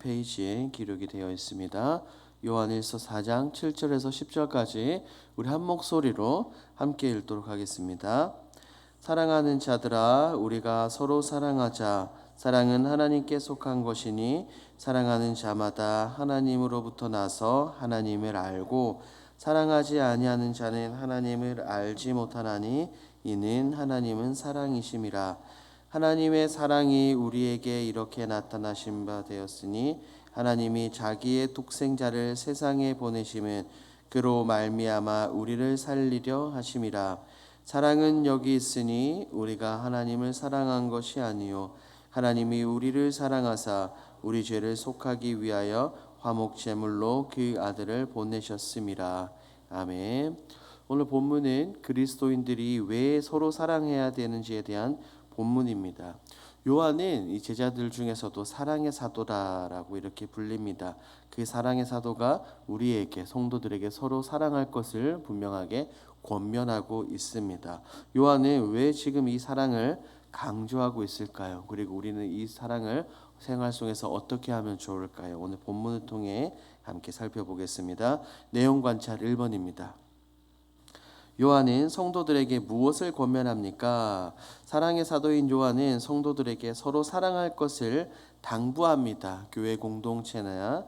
페이지에 기록이 되어 있습니다. 요한일서 4장 7절에서 10절까지 우리 한 목소리로 함께 읽도록 하겠습니다. 사랑하는 자들아, 우리가 서로 사랑하자. 사랑은 하나님께 속한 것이니 사랑하는 자마다 하나님으로부터 나서 하나님을 알고, 사랑하지 아니하는 자는 하나님을 알지 못하나니 이는 하나님은 사랑이심이라. 하나님의 사랑이 우리에게 이렇게 나타나신 바 되었으니, 하나님이 자기의 독생자를 세상에 보내심은 그로 말미암아 우리를 살리려 하심이라. 사랑은 여기 있으니 우리가 하나님을 사랑한 것이 아니요 하나님이 우리를 사랑하사 우리 죄를 속하기 위하여 화목 제물로 그 아들을 보내셨음이라. 아멘. 오늘 본문은 그리스도인들이 왜 서로 사랑해야 되는지에 대한 본문입니다. 요한은 이 제자들 중에서도 사랑의 사도라고 이렇게 불립니다. 그 사랑의 사도가 우리에게, 성도들에게 서로 사랑할 것을 분명하게 권면하고 있습니다. 요한은 왜 지금 이 사랑을 강조하고 있을까요? 그리고 우리는 이 사랑을 생활 속에서 어떻게 하면 좋을까요? 오늘 본문을 통해 함께 살펴보겠습니다. 내용 관찰 1번입니다. 요한은 성도들에게 무엇을 권면합니까? 사랑의 사도인 요한은 성도들에게 서로 사랑할 것을 당부합니다. 교회 공동체가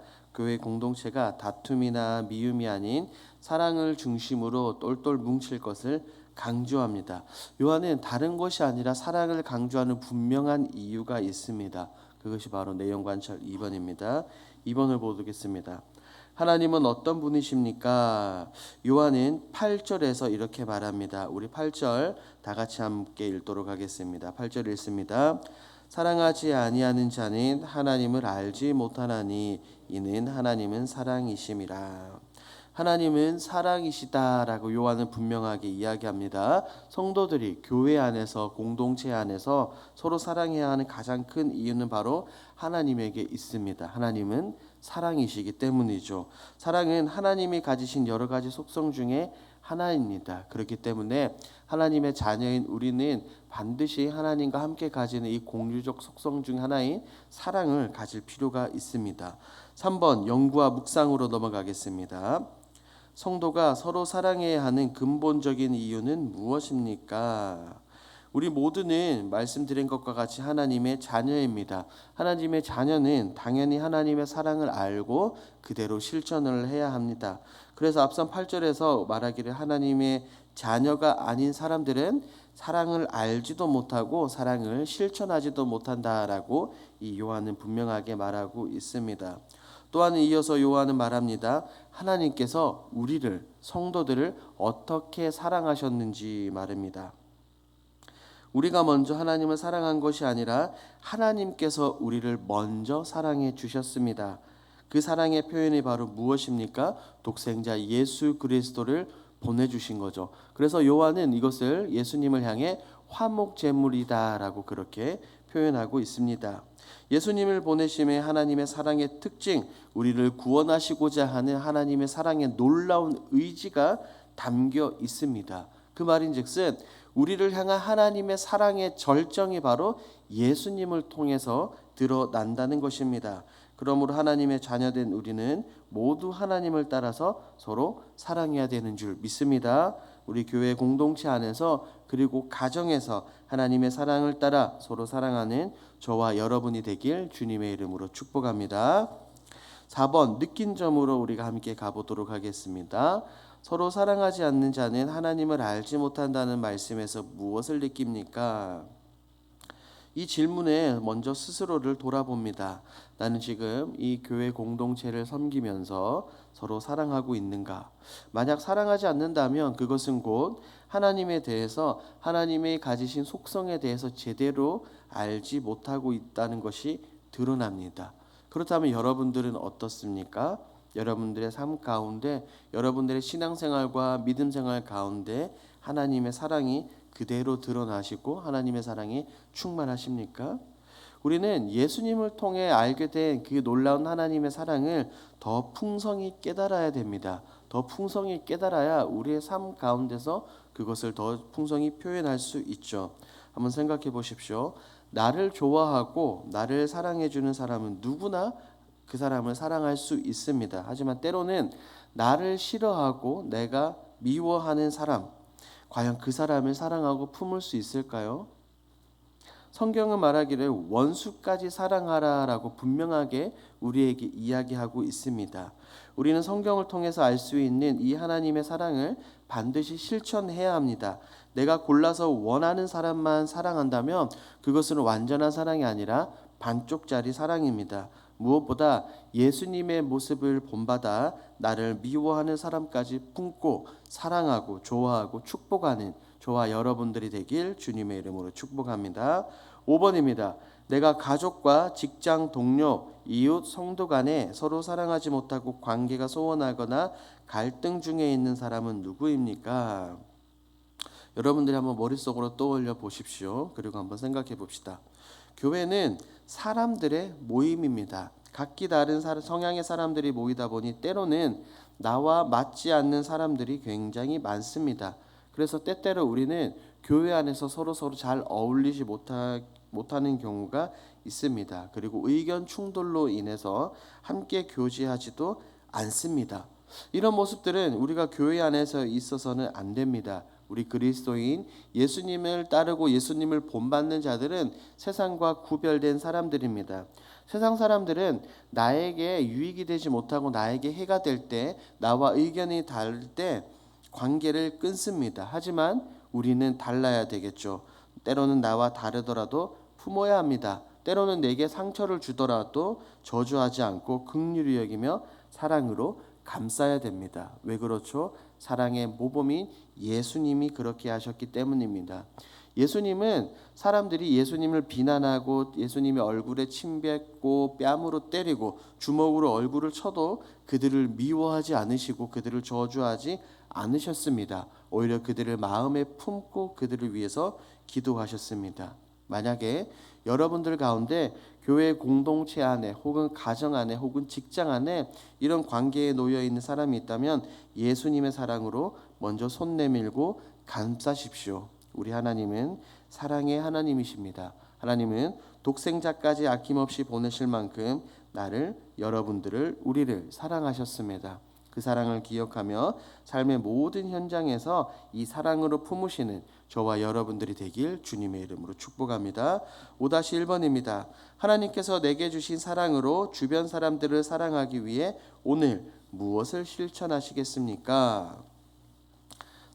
다툼이나 미움이 아닌 사랑을 중심으로 똘똘 뭉칠 것을 강조합니다. 요한은 다른 것이 아니라 사랑을 강조하는 분명한 이유가 있습니다. 그것이 바로 내용 관찰 2번입니다. 2번을 보겠습니다. 하나님은 어떤 분이십니까? 요한은 8절에서 이렇게 말합니다. 우리 8절 다 같이 함께 읽도록 하겠습니다. 8절 읽습니다. 사랑하지 아니하는 자는 하나님을 알지 못하나니 이는 하나님은 사랑이심이라. 하나님은 사랑이시다라고 요한은 분명하게 이야기합니다. 성도들이 교회 안에서, 공동체 안에서 서로 사랑해야 하는 가장 큰 이유는 바로 하나님에게 있습니다. 하나님은 사랑이시기 때문이죠. 사랑은 하나님이 가지신 여러 가지 속성 중에 하나입니다. 그렇기 때문에 하나님의 자녀인 우리는 반드시 하나님과 함께 가지는 이 공유적 속성 중 하나인 사랑을 가질 필요가 있습니다. 3번 연구와 묵상으로 넘어가겠습니다. 성도가 서로 사랑해야 하는 근본적인 이유는 무엇입니까? 우리 모두는 말씀드린 것과 같이 하나님의 자녀입니다. 하나님의 자녀는 당연히 하나님의 사랑을 알고 그대로 실천을 해야 합니다. 그래서 앞선 8절에서 말하기를 하나님의 자녀가 아닌 사람들은 사랑을 알지도 못하고 사랑을 실천하지도 못한다라고 이 요한은 분명하게 말하고 있습니다. 또한 이어서 요한은 말합니다. 하나님께서 우리를, 성도들을 어떻게 사랑하셨는지 말합니다. 우리가 먼저 하나님을 사랑한 것이 아니라 하나님께서 우리를 먼저 사랑해 주셨습니다. 그 사랑의 표현이 바로 무엇입니까? 독생자 예수 그리스도를 보내주신 거죠. 그래서 요한은 이것을 예수님을 향해 화목 제물이다라고 그렇게 표현하고 있습니다. 예수님을 보내심에 하나님의 사랑의 특징, 우리를 구원하시고자 하는 하나님의 사랑의 놀라운 의지가 담겨 있습니다. 그 말인즉슨 우리를 향한 하나님의 사랑의 절정이 바로 예수님을 통해서 드러난다는 것입니다. 그러므로 하나님의 자녀된 우리는 모두 하나님을 따라서 서로 사랑해야 되는 줄 믿습니다. 우리 교회 공동체 안에서 그리고 가정에서 하나님의 사랑을 따라 서로 사랑하는 저와 여러분이 되길 주님의 이름으로 축복합니다. 4번 느낀 점으로 우리가 함께 가보도록 하겠습니다. 서로 사랑하지 않는 자는 하나님을 알지 못한다는 말씀에서 무엇을 느낍니까? 이 질문에 먼저 스스로를 돌아봅니다. 나는 지금 이 교회 공동체를 섬기면서 서로 사랑하고 있는가? 만약 사랑하지 않는다면 그것은 곧 하나님에 대해서, 하나님의 가지신 속성에 대해서 제대로 알지 못하고 있다는 것이 드러납니다. 그렇다면 여러분들은 어떻습니까? 여러분들의 삶 가운데, 여러분들의 신앙생활과 믿음생활 가운데 하나님의 사랑이 그대로 드러나시고 하나님의 사랑이 충만하십니까? 우리는 예수님을 통해 알게 된 그 놀라운 하나님의 사랑을 더 풍성히 깨달아야 됩니다. 더 풍성히 깨달아야 우리의 삶 가운데서 그것을 더 풍성히 표현할 수 있죠. 한번 생각해 보십시오. 나를 좋아하고 나를 사랑해 주는 사람은 누구나 그 사람을 사랑할 수 있습니다. 하지만 때로는 나를 싫어하고 내가 미워하는 사람, 과연 그 사람을 사랑하고 품을 수 있을까요? 성경은 말하기를 원수까지 사랑하라라고 분명하게 우리에게 이야기하고 있습니다. 우리는 성경을 통해서 알 수 있는 이 하나님의 사랑을 반드시 실천해야 합니다. 내가 골라서 원하는 사람만 사랑한다면 그것은 완전한 사랑이 아니라 반쪽짜리 사랑입니다. 무엇보다 예수님의 모습을 본받아 나를 미워하는 사람까지 품고 사랑하고 좋아하고 축복하는 저와 여러분들이 되길 주님의 이름으로 축복합니다. 5번입니다. 내가 가족과 직장 동료, 이웃, 성도 간에 서로 사랑하지 못하고 관계가 소원하거나 갈등 중에 있는 사람은 누구입니까? 여러분들이 한번 머릿속으로 떠올려 보십시오. 그리고 한번 생각해 봅시다. 교회는 사람들의 모임입니다. 각기 다른 성향의 사람들이 모이다 보니 때로는 나와 맞지 않는 사람들이 굉장히 많습니다. 그래서 때때로 우리는 교회 안에서 서로 잘 어울리지 못하는 경우가 있습니다. 그리고 의견 충돌로 인해서 함께 교제하지도 않습니다. 이런 모습들은 우리가 교회 안에서 있어서는 안 됩니다. 우리 그리스도인 예수님을 따르고 예수님을 본받는 자들은 세상과 구별된 사람들입니다. 세상 사람들은 나에게 유익이 되지 못하고 나에게 해가 될 때, 나와 의견이 다를 때 관계를 끊습니다. 하지만 우리는 달라야 되겠죠. 때로는 나와 다르더라도 품어야 합니다. 때로는 내게 상처를 주더라도 저주하지 않고 긍휼히 여기며 사랑으로 감싸야 됩니다. 왜 그렇죠? 사랑의 모범인 예수님이 그렇게 하셨기 때문입니다. 예수님은 사람들이 예수님을 비난하고 예수님의 얼굴에 침 뱉고 뺨으로 때리고 주먹으로 얼굴을 쳐도 그들을 미워하지 않으시고 그들을 저주하지 않으셨습니다. 오히려 그들을 마음에 품고 그들을 위해서 기도하셨습니다. 만약에 여러분들 가운데 교회 공동체 안에 혹은 가정 안에 혹은 직장 안에 이런 관계에 놓여 있는 사람이 있다면 예수님의 사랑으로 먼저 손 내밀고 감싸십시오. 우리 하나님은 사랑의 하나님이십니다. 하나님은 독생자까지 아낌없이 보내실 만큼 나를, 여러분들을, 우리를 사랑하셨습니다. 그 사랑을 기억하며 삶의 모든 현장에서 이 사랑으로 품으시는 저와 여러분들이 되길 주님의 이름으로 축복합니다. 5-1번입니다. 하나님께서 내게 주신 사랑으로 주변 사람들을 사랑하기 위해 오늘 무엇을 실천하시겠습니까?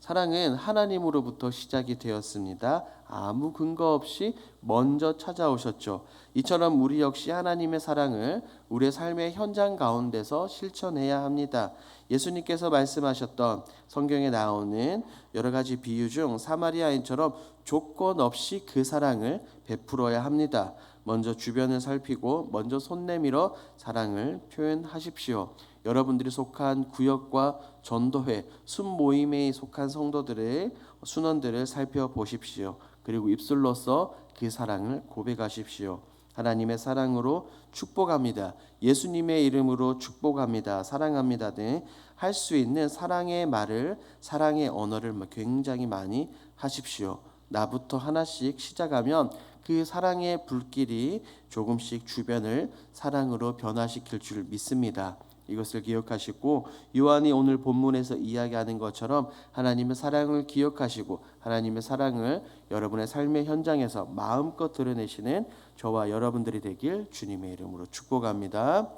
사랑은 하나님으로부터 시작이 되었습니다. 아무 근거 없이 먼저 찾아오셨죠. 이처럼 우리 역시 하나님의 사랑을 우리의 삶의 현장 가운데서 실천해야 합니다. 예수님께서 말씀하셨던 성경에 나오는 여러 가지 비유 중 사마리아인처럼 조건 없이 그 사랑을 베풀어야 합니다. 먼저 주변을 살피고 먼저 손 내밀어 사랑을 표현하십시오. 여러분들이 속한 구역과 전도회, 순모임에 속한 성도들의 순원들을 살펴보십시오. 그리고 입술로써 그 사랑을 고백하십시오. 하나님의 사랑으로 축복합니다. 예수님의 이름으로 축복합니다. 사랑합니다. 등 할 수 있는 사랑의 말을, 사랑의 언어를 굉장히 많이 하십시오. 나부터 하나씩 시작하면 그 사랑의 불길이 조금씩 주변을 사랑으로 변화시킬 줄 믿습니다. 이것을 기억하시고 요한이 오늘 본문에서 이야기하는 것처럼 하나님의 사랑을 기억하시고 하나님의 사랑을 여러분의 삶의 현장에서 마음껏 드러내시는 저와 여러분들이 되길 주님의 이름으로 축복합니다.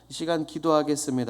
이 시간 기도하겠습니다.